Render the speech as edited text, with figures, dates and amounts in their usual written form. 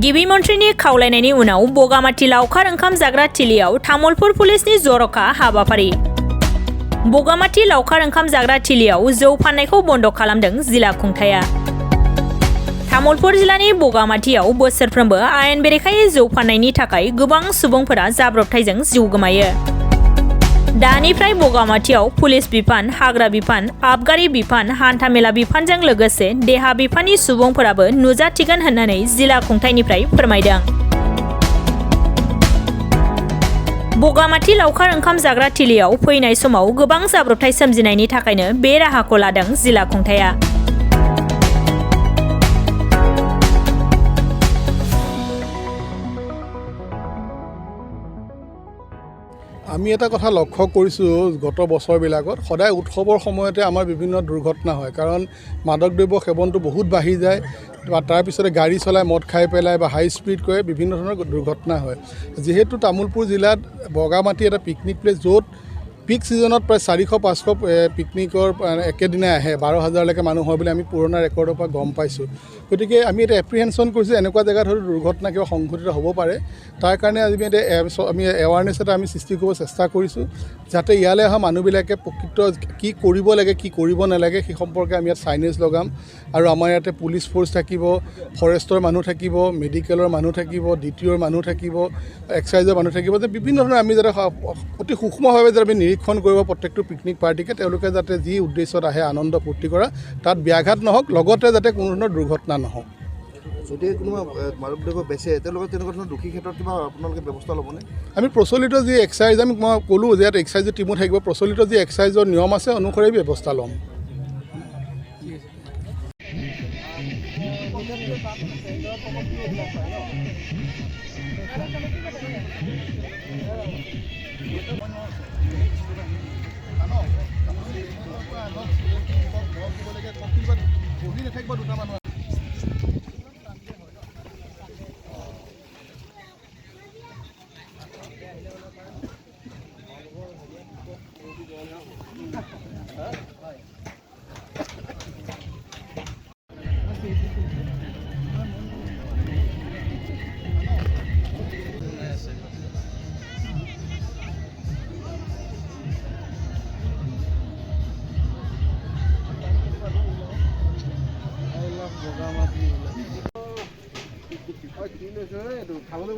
गिबि मन्थ्रिनि खावलायनायनि उनाव बगामाथि लावखार ओंखाम जाग्रा थिलियाव तामुलपुर पुलिसनि जर'खा हाबाफारि। बगामाथि लावखार ओंखाम जाग्रा थिलियाव जौ फाननायखौ बन्द खालामदों जिल्ला खुंथाया। तामुलपुर जिल्लानि बगामाथियाव बोसोरफ्रोमबो आयेन बेरेखायै जौ फाननायनि थाखाय गोबां सुबुंफोरा जाब्रबथायजों जिउ गोमायो। दानिफ्राय बगामाथियाव पुलिस बिफान, हाग्रा बिफान, आबगारि बिफान, हान्थामेला बिफानजों लोगोसे देहा बिफाननि सुबुंफोराबो नुजाथिगोन होननानै जिल्ला खुंथायनिफ्राय फोरमायदों। बगामाथि लावखार ओंखाम जाग्रा थिलियाव फैनाय समाव गोबां जाब्रबथाय सोमजिनायनि थाखायनो बे राहाखौ लादों जिल्ला खुंथाया। আমি এটা কথা লক্ষ্য কৰিছোঁ গত বছৰবিলাকত সদায় উৎসৱৰ সময়তে আমাৰ বিভিন্ন দুৰ্ঘটনা হয়, কাৰণ মাদক দ্ৰব্য সেৱনটো বহুত বাঢ়ি যায় বা তাৰপিছতে গাড়ী চলাই মদ খাই পেলাই বা হাই স্পীড কৰে বিভিন্ন ধৰণৰ দুৰ্ঘটনা হয়। যিহেতু তামুলপুৰ জিলাত বগামাটি এটা পিকনিক প্লেচ, য'ত পিক ছিজনত প্ৰায় 400-500 পিকনিকৰ একেদিনাই আহে, 12,000লৈকে মানুহ হয় বুলি আমি পুৰণা ৰেকৰ্ডৰ পৰা গম পাইছোঁ। গতিকে আমি এটা এপ্ৰিহেনশ্যন কৰিছোঁ এনেকুৱা জেগাত হয়তো দুৰ্ঘটনা কিবা সংঘটিত হ'ব পাৰে। তাৰ কাৰণে আজি আমি এৱাৰনেছ এটা আমি সৃষ্টি কৰিব চেষ্টা কৰিছোঁ, যাতে ইয়ালৈ অহা মানুহবিলাকে প্ৰকৃত কি কৰিব লাগে কি কৰিব নালাগে সেই সম্পৰ্কে আমি ইয়াত চাইনেজ লগাম। আৰু আমাৰ ইয়াতে পুলিচ ফ'ৰ্চ থাকিব, ফৰেষ্টৰ মানুহ থাকিব, মেডিকেলৰ মানুহ থাকিব, DTOৰ মানুহ থাকিব, এক্সাইজৰ মানুহ থাকিব, যে বিভিন্ন ধৰণৰ আমি যাতে অতি সূক্ষ্মভাৱে যাতে আমি নিৰীক্ষণ কৰিব প্ৰত্যেকটো পিকনিক পাৰ্টিকে, তেওঁলোকে যাতে যি উদ্দেশ্যত আহে আনন্দ ফূৰ্তি কৰা তাত ব্যাঘাত নহওক, লগতে যাতে কোনো ধৰণৰ দুৰ্ঘটনা নহওক। যদি কোনোবা মাদক দ্ৰব্য বেচে তেওঁলোকে তেনেকুৱা ধৰণৰ দোষী ক্ষেত্ৰত কিবা আপোনালোকে ব্যৱস্থা ল'বনে? আমি প্ৰচলিত যি এক্সাইজ মই ক'লোঁ যে ইয়াত এক্সাইজৰ টিমো থাকিব, প্ৰচলিত যি এক্সাইজৰ নিয়ম আছে অনুসৰি ব্যৱস্থা ল'ম। খাবলৈ